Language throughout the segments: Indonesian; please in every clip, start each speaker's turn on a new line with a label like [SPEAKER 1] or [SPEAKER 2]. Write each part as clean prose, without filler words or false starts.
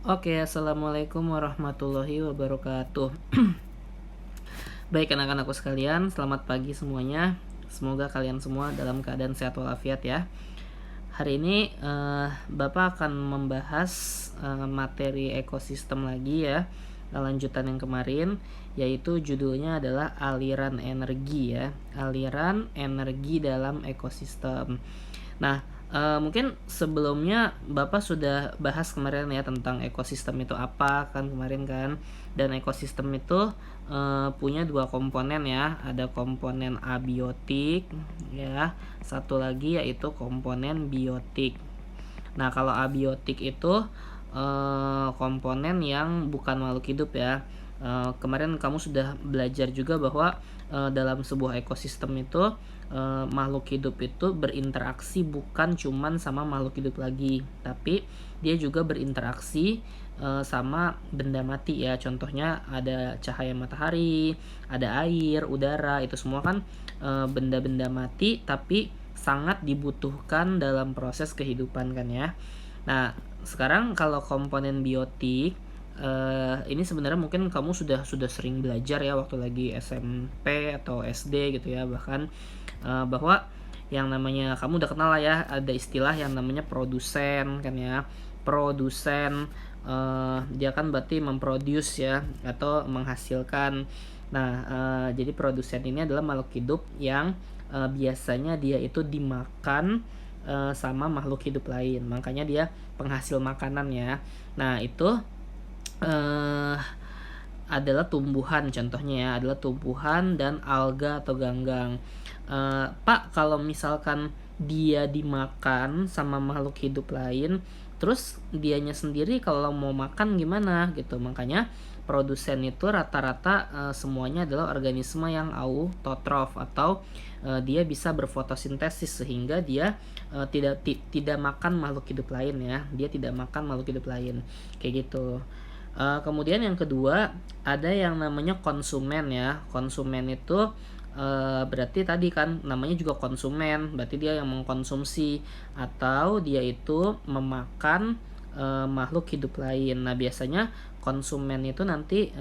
[SPEAKER 1] Oke, assalamualaikum warahmatullahi wabarakatuh. Baik anak-anakku sekalian, selamat pagi semuanya. Semoga kalian semua dalam keadaan sehat walafiat ya. Hari ini Bapak akan membahas materi ekosistem lagi ya, lanjutan yang kemarin, yaitu judulnya adalah aliran energi ya, aliran energi dalam ekosistem. Nah, mungkin sebelumnya Bapak sudah bahas kemarin ya tentang ekosistem itu apa kan kemarin kan, dan ekosistem itu punya dua komponen ya, ada komponen abiotik ya, satu lagi yaitu komponen biotik. Nah, kalau abiotik itu komponen yang bukan makhluk hidup ya. Kemarin kamu sudah belajar juga bahwa dalam sebuah ekosistem itu makhluk hidup itu berinteraksi bukan cuman sama makhluk hidup lagi, tapi dia juga berinteraksi sama benda mati ya. Contohnya ada cahaya matahari, ada air, udara, itu semua kan benda-benda mati tapi sangat dibutuhkan dalam proses kehidupan kan ya. Nah, sekarang kalau komponen biotik ini sebenarnya mungkin kamu sudah sering belajar ya waktu lagi SMP atau SD gitu ya, bahkan bahwa yang namanya kamu udah kenal lah ya, ada istilah yang namanya produsen kan ya. Produsen dia kan berarti memproduce ya atau menghasilkan. Nah, jadi produsen ini adalah makhluk hidup yang biasanya dia itu dimakan sama makhluk hidup lain. Makanya dia penghasil makanan ya. Nah, itu eh adalah tumbuhan, contohnya ya, adalah tumbuhan dan alga atau ganggang. Pak, kalau misalkan dia dimakan sama makhluk hidup lain, terus dianya sendiri kalau mau makan gimana gitu. Makanya produsen itu rata-rata semuanya adalah organisme yang autotrof atau dia bisa berfotosintesis sehingga dia tidak makan makhluk hidup lain ya. Dia tidak makan makhluk hidup lain. Kayak gitu. Kemudian yang kedua ada yang namanya konsumen ya. Konsumen itu berarti tadi kan namanya juga konsumen, berarti dia yang mengkonsumsi atau dia itu memakan makhluk hidup lain. Nah, biasanya konsumen itu nanti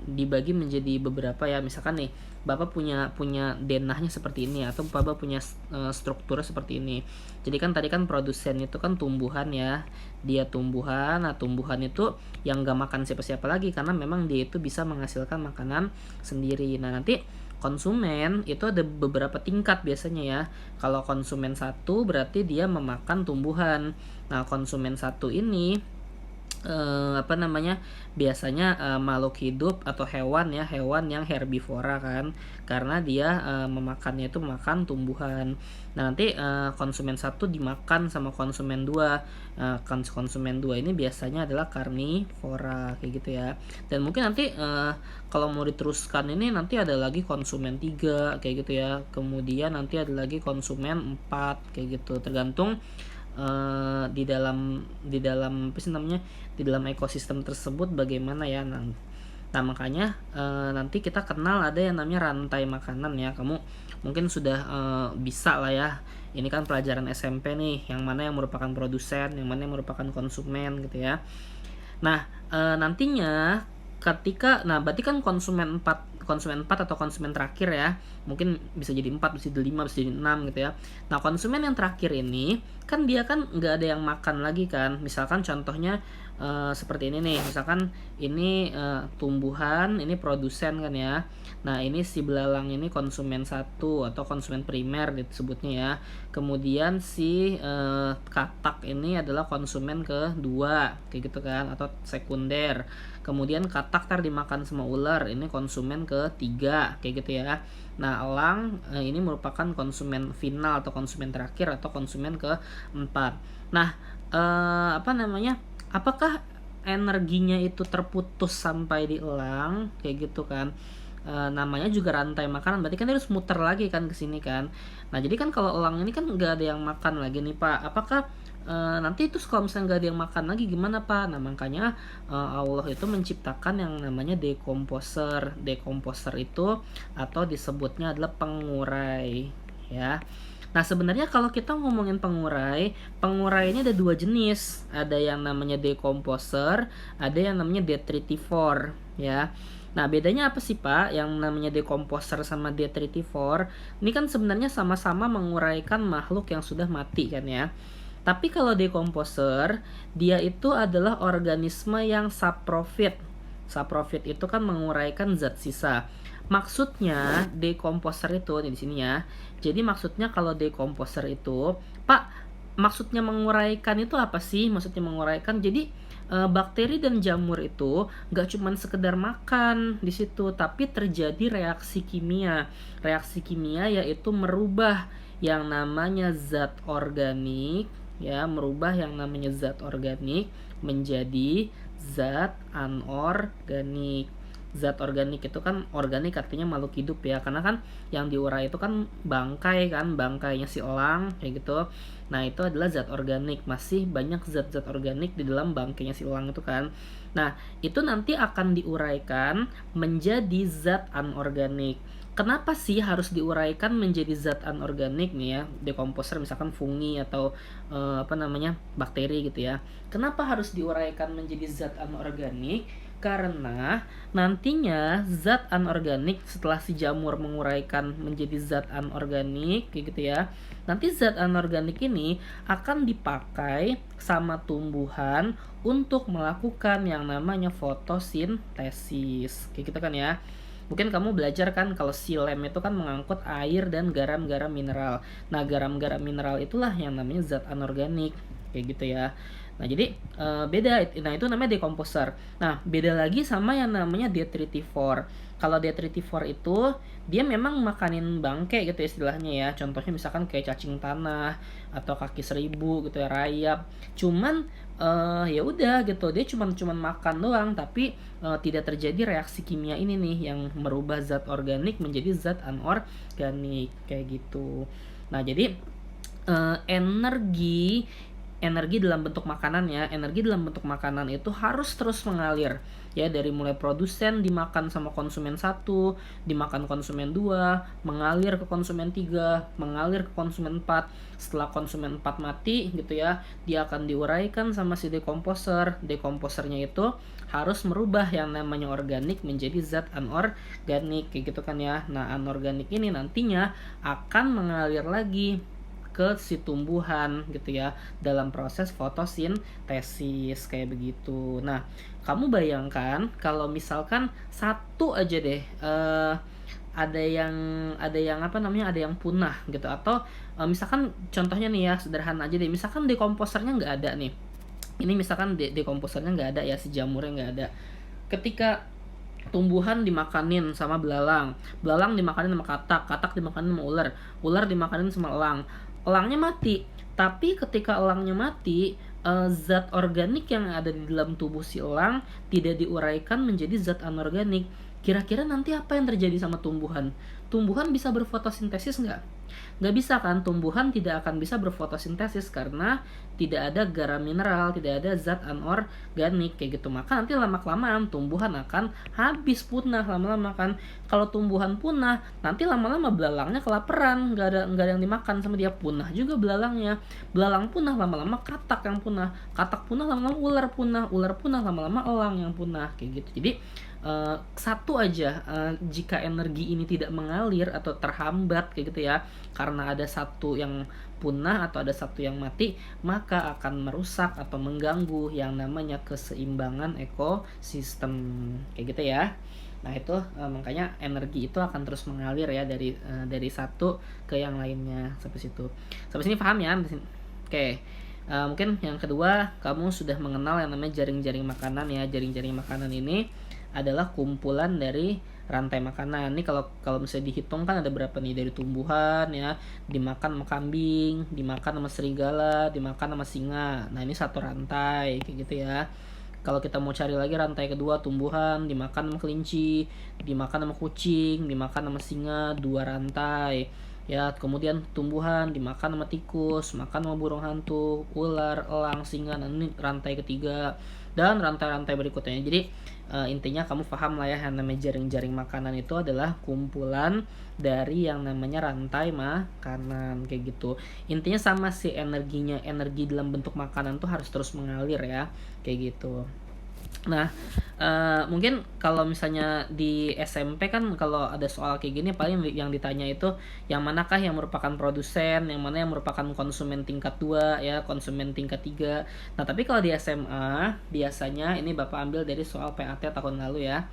[SPEAKER 1] dibagi menjadi beberapa ya. Misalkan nih, Bapak punya denahnya seperti ini atau Bapak punya strukturnya seperti ini. Jadi kan tadi kan produsen itu kan tumbuhan ya. Dia tumbuhan. Nah, tumbuhan itu yang gak makan siapa-siapa lagi karena memang dia itu bisa menghasilkan makanan sendiri. Nah, nanti konsumen itu ada beberapa tingkat biasanya ya. Kalau konsumen satu berarti dia memakan tumbuhan. Nah, konsumen satu ini biasanya makhluk hidup atau hewan ya, hewan yang herbivora kan, karena dia memakannya itu makan tumbuhan. Nah, nanti konsumen satu dimakan sama konsumen dua. Konsumen dua ini biasanya adalah karnivora kayak gitu ya. Dan mungkin nanti kalau mau diteruskan ini nanti ada lagi konsumen tiga kayak gitu ya, kemudian nanti ada lagi konsumen empat kayak gitu, tergantung di dalam apa sih namanya, di dalam ekosistem tersebut bagaimana ya. Nah, makanya nanti kita kenal ada yang namanya rantai makanan ya. Kamu mungkin sudah bisa lah ya, ini kan pelajaran SMP nih, yang mana yang merupakan produsen, yang mana yang merupakan konsumen gitu ya. Nah, nantinya berarti kan konsumen 4 atau konsumen terakhir ya. Mungkin bisa jadi 4, bisa jadi 5, bisa jadi 6 gitu ya. Nah, konsumen yang terakhir ini kan dia kan nggak ada yang makan lagi kan. Misalkan contohnya seperti ini nih. Misalkan ini tumbuhan, ini produsen kan ya. Nah, ini si belalang ini konsumen satu atau konsumen primer disebutnya ya. Kemudian si katak ini adalah konsumen kedua kayak gitu kan, atau sekunder. Kemudian katak dimakan sama ular, ini konsumen ketiga kayak gitu ya. Nah, elang ini merupakan konsumen final atau konsumen terakhir atau konsumen keempat. Nah, apakah energinya itu terputus sampai di elang kayak gitu kan. Namanya juga rantai makanan, berarti kan dia harus muter lagi kan ke sini kan. Nah, jadi kan kalau elang ini kan nggak ada yang makan lagi nih Pak, apakah nanti itu kalau misalnya nggak ada yang makan lagi gimana Pak? Nah, makanya Allah itu menciptakan yang namanya decomposer itu atau disebutnya adalah pengurai ya. Nah, sebenarnya kalau kita ngomongin pengurai, pengurai ini ada dua jenis. Ada yang namanya decomposer, ada yang namanya detritivore, ya. Nah, bedanya apa sih, Pak? Yang namanya decomposer sama detritivore, ini kan sebenarnya sama-sama menguraikan makhluk yang sudah mati kan ya. Tapi kalau decomposer, dia itu adalah organisme yang saprofit. Saprofit itu kan menguraikan zat sisa. Maksudnya decomposer itu di sini ya. Jadi maksudnya kalau decomposer itu, Pak, maksudnya menguraikan itu apa sih? Maksudnya menguraikan. Jadi bakteri dan jamur itu nggak cuma sekedar makan di situ, tapi terjadi reaksi kimia. Reaksi kimia yaitu merubah yang namanya zat organik, ya, merubah yang namanya zat organik menjadi zat anorganik. Zat organik itu kan, organik artinya makhluk hidup ya, karena kan yang diurai itu kan bangkai kan, bangkainya si elang kayak gitu. Nah, itu adalah zat organik. Masih banyak zat-zat organik di dalam bangkainya si elang itu kan. Nah, itu nanti akan diuraikan menjadi zat anorganik. Kenapa sih harus diuraikan menjadi zat anorganik nih ya? Decomposer misalkan fungi atau bakteri gitu ya. Kenapa harus diuraikan menjadi zat anorganik? Karena nantinya zat anorganik setelah si jamur menguraikan menjadi zat anorganik kayak gitu ya. Nanti zat anorganik ini akan dipakai sama tumbuhan untuk melakukan yang namanya fotosintesis. Kayak gitu kan ya. Mungkin kamu belajar kan kalau silem itu kan mengangkut air dan garam-garam mineral. Nah, garam-garam mineral itulah yang namanya zat anorganik. Kayak gitu ya. Nah, jadi beda. Nah, itu namanya decomposer. Nah, beda lagi sama yang namanya detritivore. Kalau detritivore itu dia memang makanin bangke gitu istilahnya ya. Contohnya misalkan kayak cacing tanah atau kaki seribu gitu ya, rayap. Cuman ya udah gitu, dia cuman makan doang, tapi tidak terjadi reaksi kimia ini nih yang merubah zat organik menjadi zat anorganik kayak gitu. Nah, jadi energi dalam bentuk makanan ya, energi dalam bentuk makanan itu harus terus mengalir ya, dari mulai produsen dimakan sama konsumen 1, dimakan konsumen 2, mengalir ke konsumen 3, mengalir ke konsumen 4. Setelah konsumen 4 mati gitu ya, dia akan diuraikan sama si decomposer. Decomposernya itu harus merubah yang namanya organik menjadi zat anorganik kayak gitu kan ya. Nah, anorganik ini nantinya akan mengalir lagi ke si tumbuhan gitu ya dalam proses fotosintesis kayak begitu. Nah, kamu bayangkan kalau misalkan satu aja deh ada yang ada yang punah gitu, atau misalkan contohnya nih ya, sederhana aja deh, misalkan dekomposernya nggak ada nih. Ini misalkan dekomposernya nggak ada ya, si jamurnya nggak ada. Ketika tumbuhan dimakanin sama belalang, belalang dimakanin sama katak, katak dimakanin sama ular, ular dimakanin sama elang, elangnya mati. Tapi ketika elangnya mati, zat organik yang ada di dalam tubuh si elang tidak diuraikan menjadi zat anorganik. Kira-kira nanti apa yang terjadi sama tumbuhan? Tumbuhan bisa berfotosintesis nggak? Nggak bisa kan, tumbuhan tidak akan bisa berfotosintesis karena tidak ada garam mineral, tidak ada zat anorganik kayak gitu. Maka nanti lama-kelamaan tumbuhan akan habis, punah lama-lama kan. Kalau tumbuhan punah, nanti lama-lama belalangnya kelaparan, nggak ada yang dimakan sama dia, punah juga belalangnya. Belalang punah lama-lama katak yang punah, katak punah lama-lama ular punah, ular punah lama-lama elang yang punah kayak gitu. Jadi satu aja jika energi ini tidak mengalir atau terhambat kayak gitu ya, karena ada satu yang punah atau ada satu yang mati, maka akan merusak atau mengganggu yang namanya keseimbangan ekosistem kayak gitu ya. Nah, itu makanya energi itu akan terus mengalir ya dari satu ke yang lainnya. Sampai situ, sampai sini paham ya? Oke. Mungkin yang kedua, kamu sudah mengenal yang namanya jaring-jaring makanan ya. Jaring-jaring makanan ini adalah kumpulan dari rantai makanan. Ini kalau misalnya dihitung kan ada berapa nih, dari tumbuhan ya, dimakan sama kambing, dimakan sama serigala, dimakan sama singa. Nah, ini satu rantai kayak gitu ya. Kalau kita mau cari lagi rantai kedua, tumbuhan dimakan sama kelinci, dimakan sama kucing, dimakan sama singa, 2 rantai. ya, kemudian tumbuhan dimakan sama tikus, makan sama burung hantu, ular, elang, singa. Nah, ini rantai ketiga dan rantai-rantai berikutnya. Jadi intinya kamu paham lah ya, yang namanya jaring-jaring makanan itu adalah kumpulan dari yang namanya rantai makanan kayak gitu. Intinya sama sih energinya, energi dalam bentuk makanan tuh harus terus mengalir ya, kayak gitu. Nah, mungkin kalau misalnya di SMP kan kalau ada soal kayak gini paling yang ditanya itu yang manakah yang merupakan produsen, yang mana yang merupakan konsumen tingkat 2 ya, konsumen tingkat 3. Nah, tapi kalau di SMA biasanya ini Bapak ambil dari soal PAT tahun lalu ya.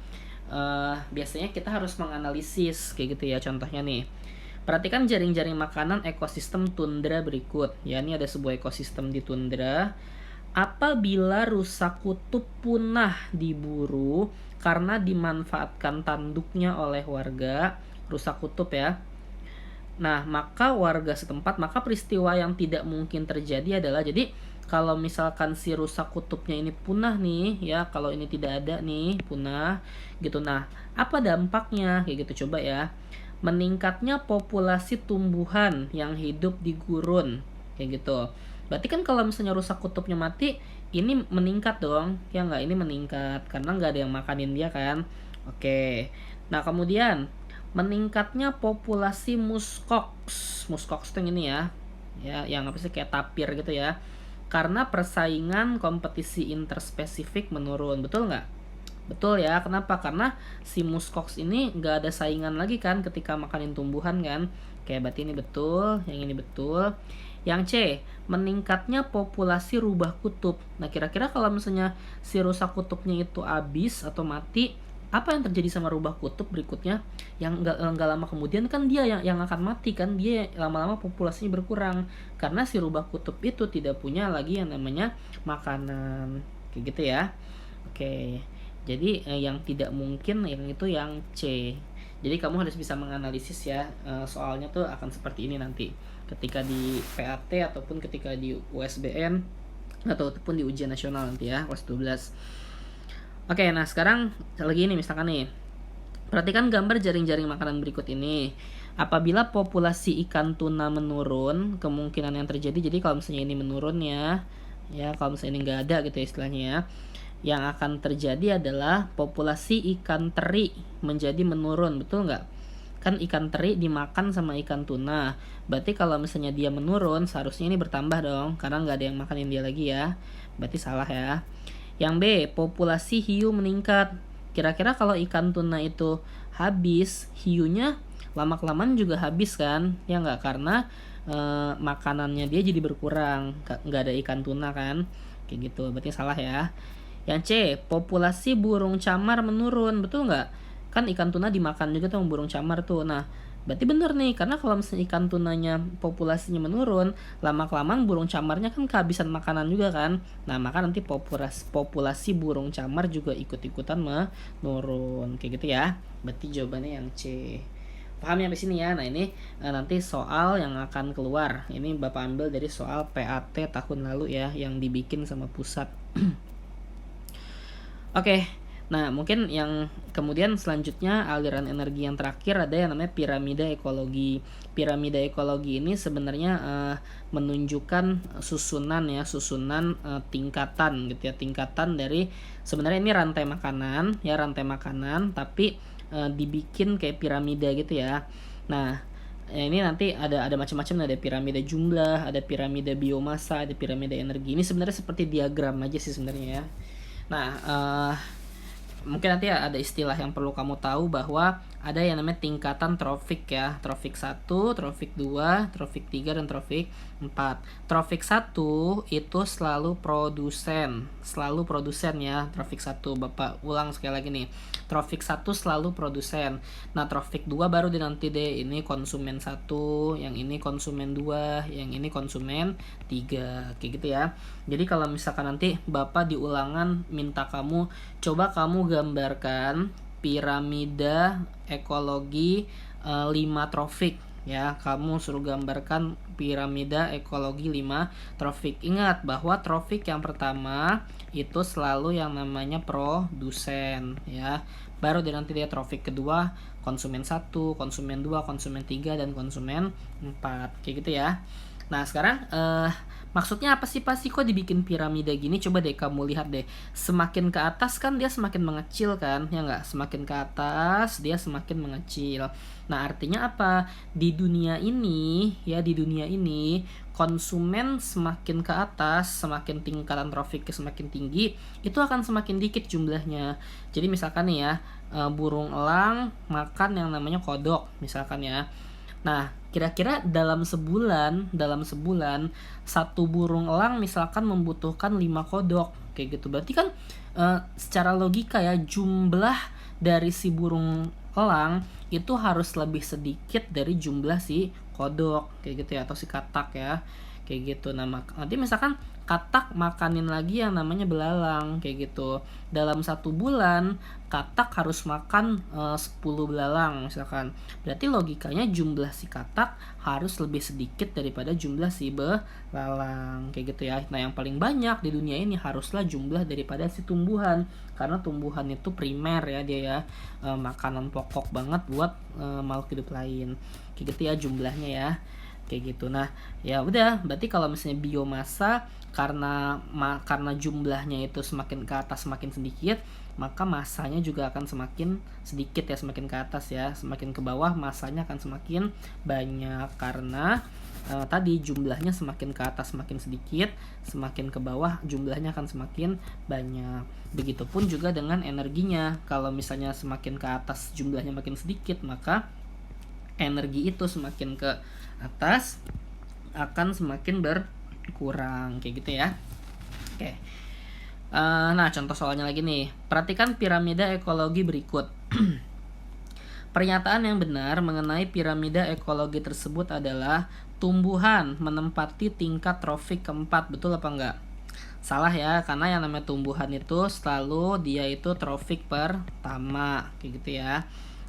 [SPEAKER 1] Biasanya kita harus menganalisis kayak gitu ya. Contohnya nih, perhatikan jaring-jaring makanan ekosistem tundra berikut. Ya, ini ada sebuah ekosistem di tundra. Apabila rusa kutub punah diburu karena dimanfaatkan tanduknya oleh warga, rusa kutub ya. Nah, maka peristiwa yang tidak mungkin terjadi adalah, jadi kalau misalkan si rusa kutubnya ini punah nih ya, kalau ini tidak ada nih, punah gitu. Nah, apa dampaknya? Kayak gitu coba ya. Meningkatnya populasi tumbuhan yang hidup di gurun kayak gitu. Berarti kan kalau misalnya rusak kutubnya mati, ini meningkat dong, ya nggak? Ini meningkat karena nggak ada yang makanin dia kan. Oke. Nah, kemudian meningkatnya populasi muskox. Muskox itu yang ini ya. Ya, yang apa sih, kayak tapir gitu ya. Karena persaingan kompetisi interspesifik menurun. Betul nggak? Betul ya, kenapa? Karena si muskox ini nggak ada saingan lagi kan ketika makanin tumbuhan kan. Kayak berarti ini betul, yang ini betul. Yang C, meningkatnya populasi rubah kutub. Nah, kira-kira kalau misalnya si rusa kutubnya itu habis atau mati, apa yang terjadi sama rubah kutub berikutnya? Yang nggak lama kemudian kan dia yang akan mati kan, dia lama-lama populasinya berkurang karena si rubah kutub itu tidak punya lagi yang namanya makanan. Kayak gitu ya. Oke. Jadi yang tidak mungkin yang itu yang C. Jadi kamu harus bisa menganalisis ya, soalnya tuh akan seperti ini nanti ketika di PAT ataupun ketika di USBN ataupun di ujian nasional nanti ya, kelas 12. Oke, nah sekarang lagi ini misalkan nih, perhatikan gambar jaring-jaring makanan berikut ini. Apabila populasi ikan tuna menurun, kemungkinan yang terjadi, jadi kalau misalnya ini menurun ya, kalau misalnya ini nggak ada gitu ya istilahnya ya, yang akan terjadi adalah populasi ikan teri menjadi menurun, betul nggak? Kan ikan teri dimakan sama ikan tuna, berarti kalau misalnya dia menurun, seharusnya ini bertambah dong, karena nggak ada yang makanin dia lagi ya, berarti salah ya. Yang B, populasi hiu meningkat. Kira-kira kalau ikan tuna itu habis, hiunya lama-kelamaan juga habis kan? Ya nggak, karena makanannya dia jadi berkurang, nggak ada ikan tuna kan? Kayak gitu, berarti salah ya. Yang C, populasi burung camar menurun, betul nggak? Kan ikan tuna dimakan juga tuh burung camar tuh. Nah, berarti bener nih, karena kalau misalnya ikan tunanya populasinya menurun, lama-kelamaan burung camarnya kan kehabisan makanan juga kan. Nah, maka nanti populasi burung camar juga ikut-ikutan menurun, kayak gitu ya. Berarti jawabannya yang C. Paham ya di sini ya? Nah, ini nanti soal yang akan keluar. Ini Bapak ambil dari soal PAT tahun lalu ya, yang dibikin sama pusat. Oke, nah mungkin yang kemudian selanjutnya aliran energi yang terakhir ada yang namanya piramida ekologi. Piramida ekologi ini sebenarnya menunjukkan susunan tingkatan gitu ya, tingkatan dari, sebenarnya ini rantai makanan tapi dibikin kayak piramida gitu ya. Nah, ini nanti ada macam-macam, ada piramida jumlah, ada piramida biomasa, ada piramida energi. Ini sebenarnya seperti diagram aja sih sebenarnya ya. Nah, mungkin nanti ada istilah yang perlu kamu tahu, bahwa ada yang namanya tingkatan trofik ya. Trofik 1, trofik 2, trofik 3, dan trofik 4. Trofik 1 itu selalu produsen ya. Trofik 1, Bapak ulang sekali lagi nih. Trofik 1 selalu produsen. Nah, trofik 2 baru nanti deh, ini konsumen 1, yang ini konsumen 2, yang ini konsumen 3, kayak gitu ya. Jadi kalau misalkan nanti Bapak di ulangan minta kamu, coba kamu gambarkan piramida ekologi 5 trofik. ya. Kamu suruh gambarkan piramida ekologi 5 trofik. Ingat bahwa trofik yang pertama itu selalu yang namanya produsen, ya. Baru nanti dia trofik kedua konsumen 1, konsumen 2, konsumen 3, dan konsumen 4. Kayak gitu ya. Nah, sekarang maksudnya apa sih pasti kok dibikin piramida gini? Coba deh kamu lihat deh. Semakin ke atas kan dia semakin mengecil kan? Ya nggak? Semakin ke atas dia semakin mengecil. Nah, artinya apa? Di dunia ini, ya di dunia ini konsumen semakin ke atas, semakin tingkatan trofiknya semakin tinggi, itu akan semakin dikit jumlahnya. Jadi misalkan nih ya, burung elang makan yang namanya kodok misalkan ya. Nah, kira-kira dalam sebulan satu burung elang misalkan membutuhkan 5 kodok kayak gitu. Berarti kan secara logika ya, jumlah dari si burung elang itu harus lebih sedikit dari jumlah si kodok kayak gitu ya, atau si katak ya. Kayak gitu. Nah, nanti misalkan katak makanin lagi yang namanya belalang kayak gitu. Dalam 1 bulan katak harus makan 10 belalang misalkan. Berarti logikanya jumlah si katak harus lebih sedikit daripada jumlah si belalang kayak gitu ya. Nah, yang paling banyak di dunia ini haruslah jumlah daripada si tumbuhan, karena tumbuhan itu primer ya dia ya, makanan pokok banget buat makhluk hidup lain kayak gitu ya jumlahnya ya. Kayak gitu. Nah, ya udah, berarti kalau misalnya biomasa karena jumlahnya itu semakin ke atas semakin sedikit, maka masanya juga akan semakin sedikit ya, semakin ke atas ya. Semakin ke bawah masanya akan semakin banyak karena tadi jumlahnya semakin ke atas semakin sedikit, semakin ke bawah jumlahnya akan semakin banyak. Begitupun juga dengan energinya. Kalau misalnya semakin ke atas jumlahnya makin sedikit, maka energi itu semakin ke atas akan semakin berkurang kayak gitu ya. Oke. Nah, contoh soalnya lagi nih. Perhatikan piramida ekologi berikut. Pernyataan yang benar mengenai piramida ekologi tersebut adalah tumbuhan menempati tingkat trofik keempat. Betul apa enggak? Salah ya, karena yang namanya tumbuhan itu selalu dia itu trofik pertama kayak gitu ya.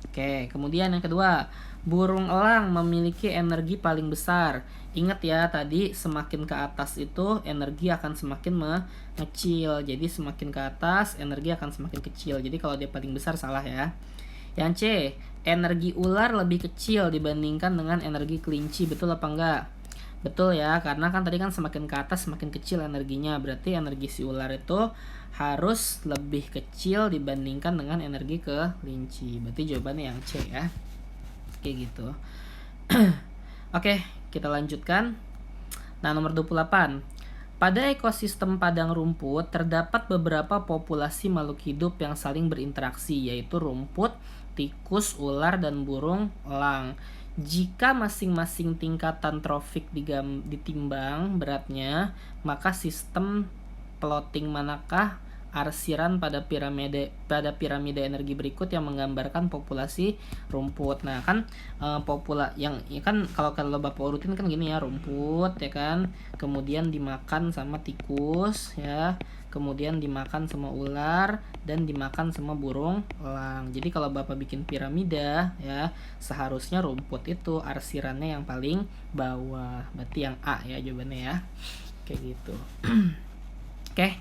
[SPEAKER 1] Oke, kemudian yang kedua, burung elang memiliki energi paling besar. Ingat ya, tadi semakin ke atas itu energi akan semakin mengecil. Jadi semakin ke atas energi akan semakin kecil. Jadi kalau dia paling besar salah ya. Yang C, energi ular lebih kecil dibandingkan dengan energi kelinci. Betul apa enggak? Betul ya, karena kan tadi kan semakin ke atas semakin kecil energinya. Berarti energi si ular itu harus lebih kecil dibandingkan dengan energi kelinci. Berarti jawabannya yang C ya. Kayak gitu. Oke, kita lanjutkan. Nah, nomor 28. Pada ekosistem padang rumput terdapat beberapa populasi makhluk hidup yang saling berinteraksi, yaitu rumput, tikus, ular, dan burung elang. Jika masing-masing tingkatan trofik ditimbang beratnya, maka sistem plotting manakah arsiran pada piramida energi berikut yang menggambarkan populasi rumput. Nah, kan yang ya kan kalau Bapak urutin kan gini ya, rumput ya kan, kemudian dimakan sama tikus ya, kemudian dimakan sama ular, dan dimakan sama burung elang. Jadi kalau Bapak bikin piramida ya, seharusnya rumput itu arsirannya yang paling bawah. Berarti yang A ya jawabannya ya. Kayak gitu. Oke.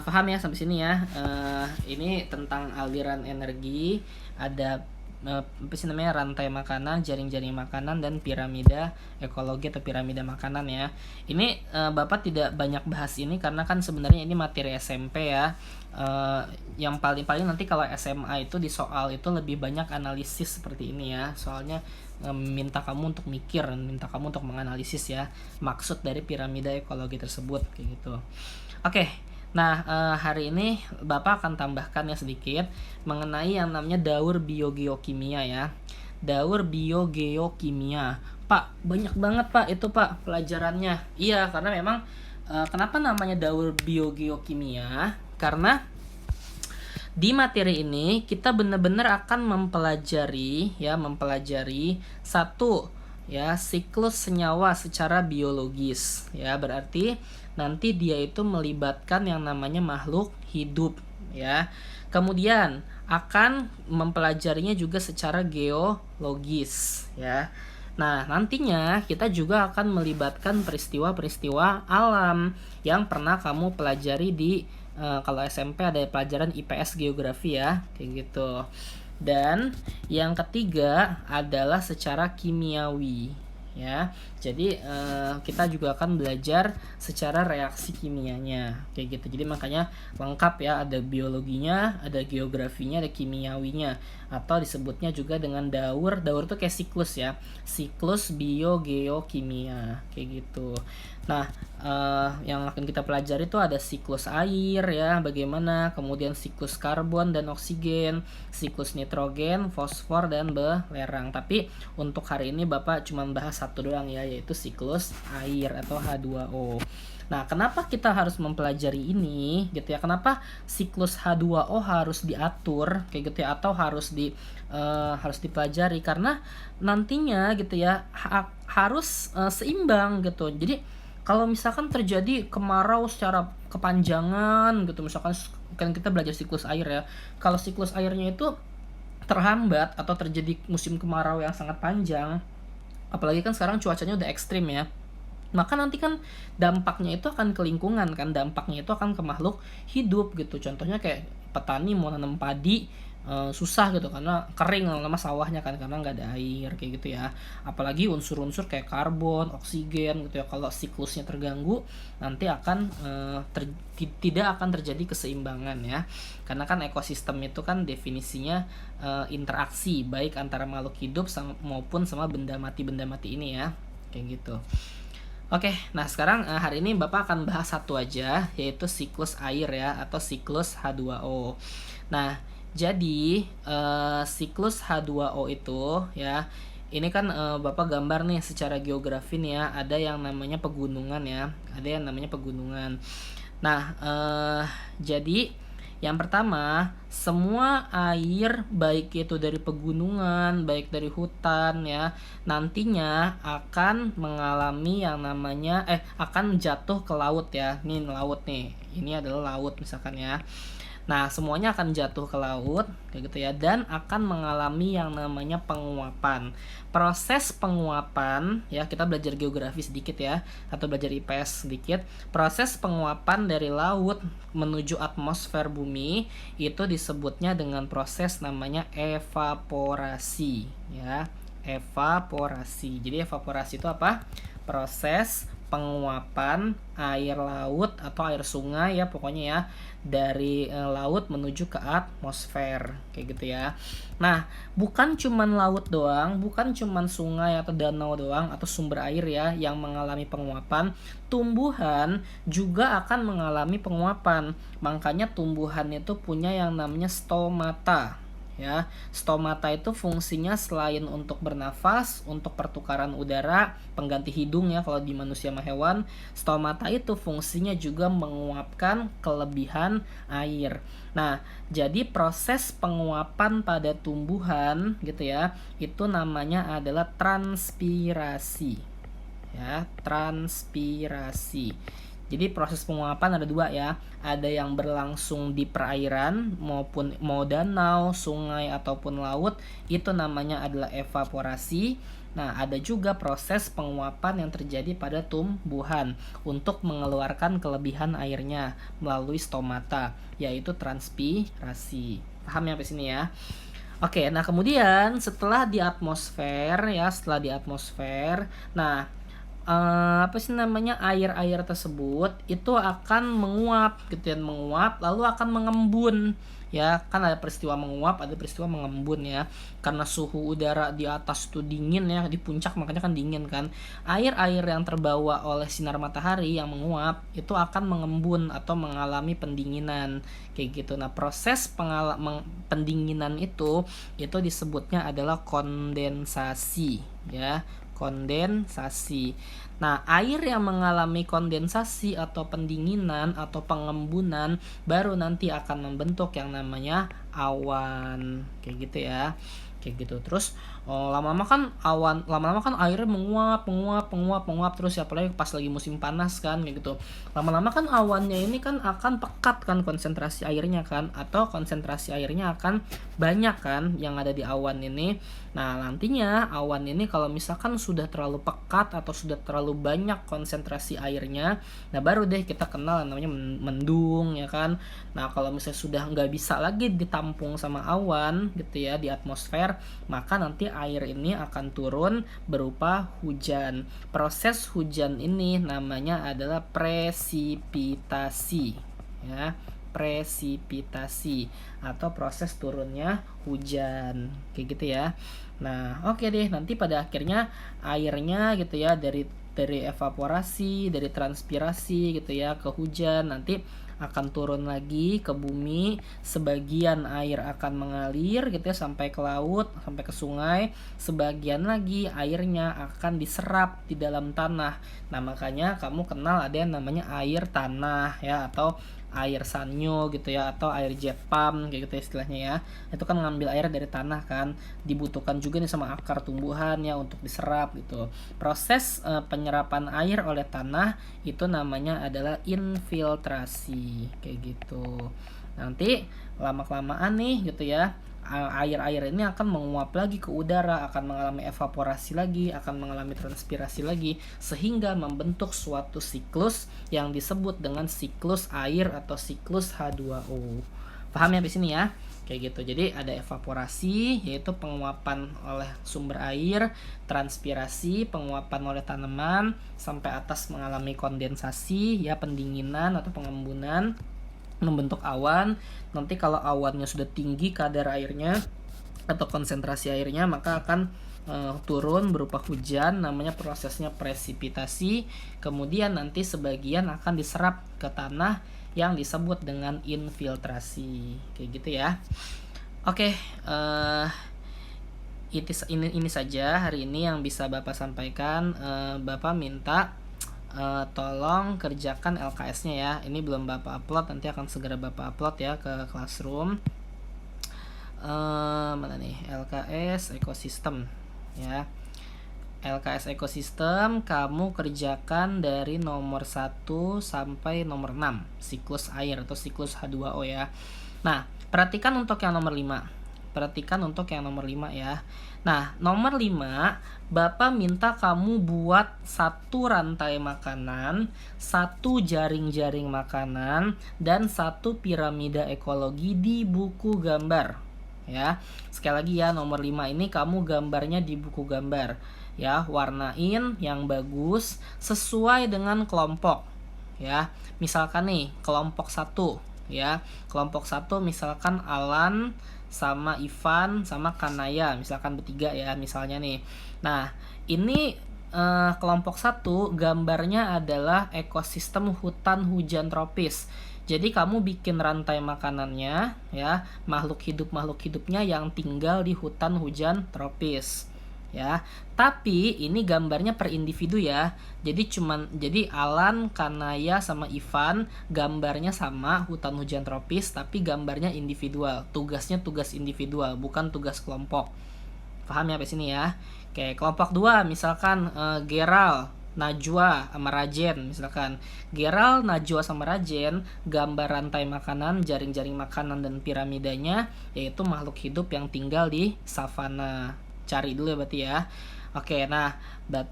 [SPEAKER 1] Paham ya sampai sini ya. Ini tentang aliran energi, ada apa sih namanya, rantai makanan, jaring-jaring makanan, dan piramida ekologi atau piramida makanan ya. Ini Bapak tidak banyak bahas ini karena kan sebenarnya ini materi SMP ya. Yang paling nanti kalau SMA itu di soal itu lebih banyak analisis seperti ini ya. Soalnya minta kamu untuk mikir, minta kamu untuk menganalisis ya maksud dari piramida ekologi tersebut kayak gitu. Oke. Nah, hari ini Bapak akan tambahkan ya sedikit mengenai yang namanya daur biogeokimia ya. Daur biogeokimia. Pak, banyak banget Pak itu Pak pelajarannya. Iya, karena memang kenapa namanya daur biogeokimia? Karena di materi ini kita benar-benar akan mempelajari satu ya siklus senyawa secara biologis ya, berarti nanti dia itu melibatkan yang namanya makhluk hidup ya. Kemudian akan mempelajarinya juga secara geologis ya. Nah, nantinya kita juga akan melibatkan peristiwa-peristiwa alam yang pernah kamu pelajari di kalau SMP ada pelajaran IPS geografi ya, kayak gitu. Dan yang ketiga adalah secara kimiawi ya. Jadi kita juga akan belajar secara reaksi kimianya kayak gitu. Jadi makanya lengkap ya, ada biologinya, ada geografinya, ada kimiawinya, atau disebutnya juga dengan daur. Daur tuh kayak siklus ya, siklus biogeokimia kayak gitu. Nah, yang akan kita pelajari itu ada siklus air ya, bagaimana, kemudian siklus karbon dan oksigen, siklus nitrogen, fosfor dan belerang. Tapi untuk hari ini Bapak cuma bahas satu doang ya, yaitu siklus air atau H2O. Nah, kenapa kita harus mempelajari ini gitu ya? Kenapa siklus H2O harus diatur kayak gitu ya, atau harus dipelajari? Karena nantinya gitu ya harus seimbang gitu. Jadi kalau misalkan terjadi kemarau secara kepanjangan gitu, misalkan kan kita belajar siklus air ya. Kalau siklus airnya itu terhambat atau terjadi musim kemarau yang sangat panjang, apalagi kan sekarang cuacanya udah ekstrim ya, maka nanti kan dampaknya itu akan ke lingkungan kan, dampaknya itu akan ke makhluk hidup gitu. Contohnya kayak petani mau nanam padi, susah gitu karena kering lama-lama sawahnya kan, karena nggak ada air kayak gitu ya. Apalagi unsur-unsur kayak karbon, oksigen gitu ya, kalau siklusnya terganggu nanti akan tidak akan terjadi keseimbangan ya. Karena kan ekosistem itu kan definisinya interaksi baik antara makhluk hidup maupun sama benda mati ini ya, kayak gitu. Oke, nah sekarang hari ini Bapak akan bahas satu aja, yaitu siklus air ya, atau siklus H2O. Nah, jadi siklus H2O itu ya, ini kan Bapak gambar nih secara geografi nih ya, ada yang namanya pegunungan ya, ada yang namanya pegunungan. Nah, jadi yang pertama, semua air baik itu dari pegunungan, baik dari hutan ya, nantinya akan mengalami yang namanya akan jatuh ke laut ya. Ini laut nih. Ini adalah laut misalkan ya. Nah, semuanya akan jatuh ke laut kayak gitu ya, dan akan mengalami yang namanya penguapan. Proses penguapan ya, kita belajar geografi sedikit ya, atau belajar IPS sedikit. Proses penguapan dari laut menuju atmosfer bumi itu disebutnya dengan proses namanya evaporasi ya. Evaporasi. Jadi evaporasi itu apa? Proses penguapan air laut atau air sungai ya, pokoknya ya, dari laut menuju ke atmosfer kayak gitu ya. Nah, bukan cuman laut doang, bukan cuman sungai atau danau doang atau sumber air ya yang mengalami penguapan, tumbuhan juga akan mengalami penguapan. Makanya tumbuhan itu punya yang namanya stomata. Ya, stomata itu fungsinya selain untuk bernafas, untuk pertukaran udara, pengganti hidung ya kalau di manusia sama hewan, stomata itu fungsinya juga menguapkan kelebihan air. Nah, jadi proses penguapan pada tumbuhan gitu ya, itu namanya adalah transpirasi. Ya, transpirasi. Jadi proses penguapan ada dua ya, ada yang berlangsung di perairan maupun mau danau, sungai ataupun laut, itu namanya adalah evaporasi. Nah, ada juga proses penguapan yang terjadi pada tumbuhan untuk mengeluarkan kelebihan airnya melalui stomata, yaitu transpirasi. Paham ya sampai sini ya? Oke, nah kemudian setelah di atmosfer ya, nah apa sih namanya, air-air tersebut itu akan menguap gitu ya, menguap lalu akan mengembun ya. Kan ada peristiwa menguap, ada peristiwa mengembun ya, karena suhu udara di atas itu dingin ya, di puncak makanya kan dingin kan. Air-air yang terbawa oleh sinar matahari yang menguap itu akan mengembun atau mengalami pendinginan kayak gitu. Nah, proses pendinginan itu disebutnya adalah kondensasi ya, kondensasi. Nah, air yang mengalami kondensasi atau pendinginan atau pengembunan baru nanti akan membentuk yang namanya awan kayak gitu ya. kayak gitu. Terus lama-lama kan airnya menguap terus ya, apalagi pas lagi musim panas kan kayak gitu. Lama-lama kan awannya ini kan akan pekat kan konsentrasi airnya kan, atau konsentrasi airnya akan banyak kan yang ada di awan ini. Nah, nantinya awan ini kalau misalkan sudah terlalu pekat atau sudah terlalu banyak konsentrasi airnya, nah baru deh kita kenal namanya mendung ya kan. Nah, kalau misalnya sudah nggak bisa lagi ditampung sama awan gitu ya di atmosfer, maka nanti air ini akan turun berupa hujan. Proses hujan ini namanya adalah presipitasi ya, presipitasi atau proses turunnya hujan kayak gitu ya. Nah, oke deh, nanti pada akhirnya airnya gitu ya dari evaporasi, dari transpirasi gitu ya ke hujan, nanti akan turun lagi ke bumi, sebagian air akan mengalir gitu ya sampai ke laut, sampai ke sungai, sebagian lagi airnya akan diserap di dalam tanah. Nah, makanya kamu kenal ada yang namanya air tanah ya, atau air sanyo gitu ya, atau air jet pump kayak gitu istilahnya ya. Itu kan ngambil air dari tanah kan, dibutuhkan juga nih sama akar tumbuhan ya untuk diserap gitu. Proses penyerapan air oleh tanah itu namanya adalah infiltrasi kayak gitu. Nanti lama-kelamaan nih gitu ya, air-air ini akan menguap lagi ke udara, akan mengalami evaporasi lagi, akan mengalami transpirasi lagi, sehingga membentuk suatu siklus yang disebut dengan siklus air atau siklus H2O. Paham ya di sini ya? Kayak gitu. Jadi ada evaporasi, yaitu penguapan oleh sumber air, transpirasi, penguapan oleh tanaman, sampai atas mengalami kondensasi, ya pendinginan atau pengembunan, membentuk awan. Nanti kalau awannya sudah tinggi kadar airnya atau konsentrasi airnya, maka akan turun berupa hujan, namanya prosesnya presipitasi. Kemudian nanti sebagian akan diserap ke tanah yang disebut dengan infiltrasi kayak gitu ya. Oke, ini saja hari ini yang bisa Bapak sampaikan. Bapak minta tolong kerjakan LKS-nya ya. Ini belum Bapak upload, nanti akan segera Bapak upload ya ke Classroom. Mana nih LKS ekosistem ya. LKS ekosistem kamu kerjakan dari nomor 1 sampai nomor 6, siklus air atau siklus H2O ya. Nah, perhatikan untuk yang nomor 5. Ya. Nah, nomor 5, Bapak minta kamu buat satu rantai makanan, satu jaring-jaring makanan, dan satu piramida ekologi di buku gambar. Ya, sekali lagi ya, nomor 5 ini kamu gambarnya di buku gambar. Ya, warnain yang bagus sesuai dengan kelompok. Ya, misalkan nih, kelompok 1 ya. Kelompok 1 misalkan Alan sama Ivan sama Kanaya, misalkan bertiga ya misalnya nih. Nah, ini kelompok 1 gambarnya adalah ekosistem hutan hujan tropis. Jadi kamu bikin rantai makanannya ya, makhluk hidupnya yang tinggal di hutan hujan tropis ya. Tapi ini gambarnya per individu ya. Jadi Alan, Kanaya sama Ivan gambarnya sama hutan hujan tropis, tapi gambarnya individual. Tugasnya tugas individual, bukan tugas kelompok. Paham ya sampai sini ya? Oke, kelompok 2 misalkan Geral, Najwa sama Rajen misalkan. Geral, Najwa sama Rajen gambar rantai makanan, jaring-jaring makanan dan piramidanya yaitu makhluk hidup yang tinggal di savana. Cari dulu ya berarti ya. Oke, nah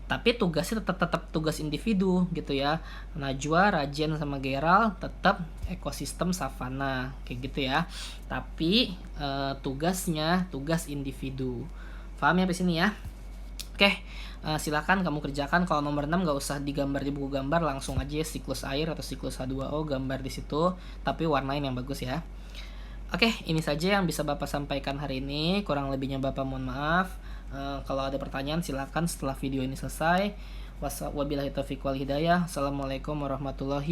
[SPEAKER 1] tapi tugasnya tetap tugas individu gitu ya. Najwa, Rajen sama Geral tetap ekosistem savana kayak gitu ya. Tapi tugasnya tugas individu. Paham ya di sini ya? Oke, silakan kamu kerjakan. Kalau nomor 6 nggak usah digambar di buku gambar, langsung aja siklus air atau siklus H2O gambar di situ, tapi warnain yang bagus ya. Oke, ini saja yang bisa Bapak sampaikan hari ini. Kurang lebihnya Bapak mohon maaf. Kalau ada pertanyaan silakan setelah video ini selesai. Wabillahi taufiq wal hidayah. Assalamualaikum warahmatullahi